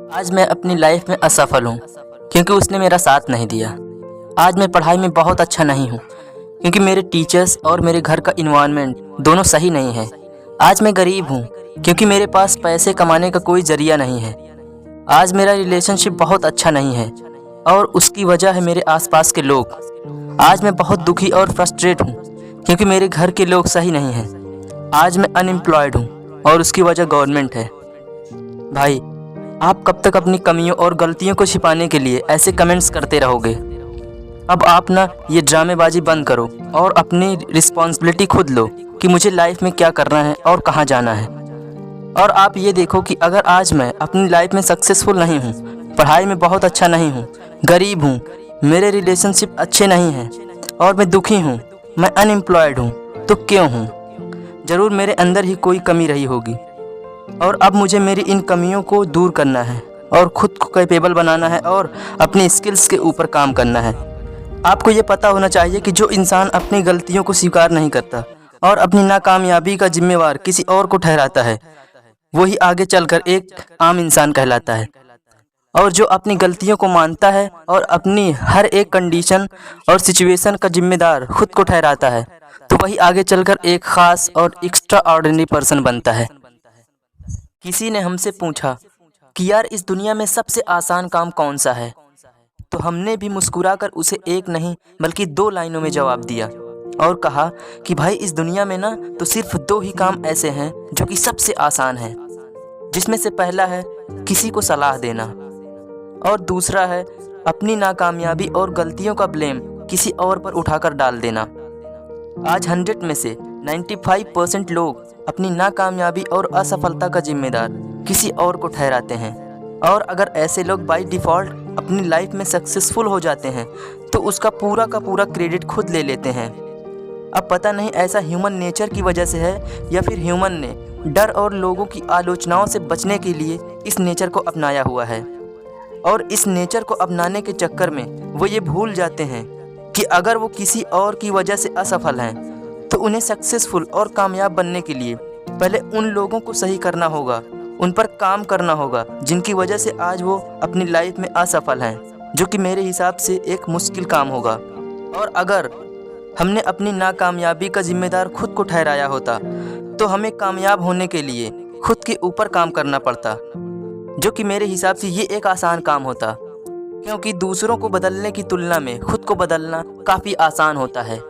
आज मैं अपनी लाइफ में असफल हूँ क्योंकि उसने मेरा साथ नहीं दिया। आज मैं पढ़ाई में बहुत अच्छा नहीं हूँ क्योंकि मेरे टीचर्स और मेरे घर का इन्वायरमेंट दोनों सही नहीं है। आज मैं गरीब हूँ क्योंकि मेरे पास पैसे कमाने का कोई ज़रिया नहीं है। आज मेरा रिलेशनशिप बहुत अच्छा नहीं है और उसकी वजह है मेरे आसपास के लोग। आज मैं बहुत दुखी और फ्रस्ट्रेट हूँ क्योंकि मेरे घर के लोग सही नहीं हैं। आज मैं अनएम्प्लॉयड हूँ और उसकी वजह गवर्नमेंट है। भाई, आप कब तक अपनी कमियों और गलतियों को छिपाने के लिए ऐसे कमेंट्स करते रहोगे? अब आप ना ये ड्रामेबाजी बंद करो और अपनी रिस्पॉन्सिबिलिटी खुद लो कि मुझे लाइफ में क्या करना है और कहाँ जाना है। और आप ये देखो कि अगर आज मैं अपनी लाइफ में सक्सेसफुल नहीं हूँ, पढ़ाई में बहुत अच्छा नहीं हूँ, गरीब हूँ, मेरे रिलेशनशिप अच्छे नहीं हैं और मैं दुखी हूँ, मैं अनएम्प्लॉयड हूँ, तो क्यों हूँ? ज़रूर मेरे अंदर ही कोई कमी रही होगी। और अब मुझे मेरी इन कमियों को दूर करना है और ख़ुद को कैपेबल बनाना है और अपनी स्किल्स के ऊपर काम करना है। आपको ये पता होना चाहिए कि जो इंसान अपनी गलतियों को स्वीकार नहीं करता और अपनी नाकामयाबी का जिम्मेवार किसी और को ठहराता है, वही आगे चलकर एक आम इंसान कहलाता है। और जो अपनी गलतियों को मानता है और अपनी हर एक कंडीशन और सिचुएशन का जिम्मेदार खुद को ठहराता है, तो वही आगे चलकर एक ख़ास और एक्स्ट्रा ऑर्डिनरी पर्सन बनता है। किसी ने हमसे पूछा कि यार, इस दुनिया में सबसे आसान काम कौन सा है? तो हमने भी मुस्कुराकर उसे एक नहीं बल्कि 2 लाइनों में जवाब दिया और कहा कि भाई, इस दुनिया में ना तो सिर्फ 2 ही काम ऐसे हैं जो कि सबसे आसान हैं, जिसमें से पहला है किसी को सलाह देना और दूसरा है अपनी नाकामयाबी और गलतियों का ब्लेम किसी और पर उठाकर डाल देना। आज 100 में से 95% लोग अपनी नाकामयाबी और असफलता का जिम्मेदार किसी और को ठहराते हैं। और अगर ऐसे लोग बाय डिफ़ॉल्ट अपनी लाइफ में सक्सेसफुल हो जाते हैं तो उसका पूरा का पूरा क्रेडिट खुद ले लेते हैं। अब पता नहीं ऐसा ह्यूमन नेचर की वजह से है या फिर ह्यूमन ने डर और लोगों की आलोचनाओं से बचने के लिए इस नेचर को अपनाया हुआ है। और इस नेचर को अपनाने के चक्कर में वो ये भूल जाते हैं कि अगर वो किसी और की वजह से असफल हैं तो उन्हें सक्सेसफुल और कामयाब बनने के लिए पहले उन लोगों को सही करना होगा, उन पर काम करना होगा जिनकी वजह से आज वो अपनी लाइफ में असफल हैं, जो कि मेरे हिसाब से एक मुश्किल काम होगा। और अगर हमने अपनी नाकामयाबी का जिम्मेदार खुद को ठहराया होता तो हमें कामयाब होने के लिए खुद के ऊपर काम करना पड़ता, जो कि मेरे हिसाब से ये एक आसान काम होता, क्योंकि दूसरों को बदलने की तुलना में खुद को बदलना काफ़ी आसान होता है।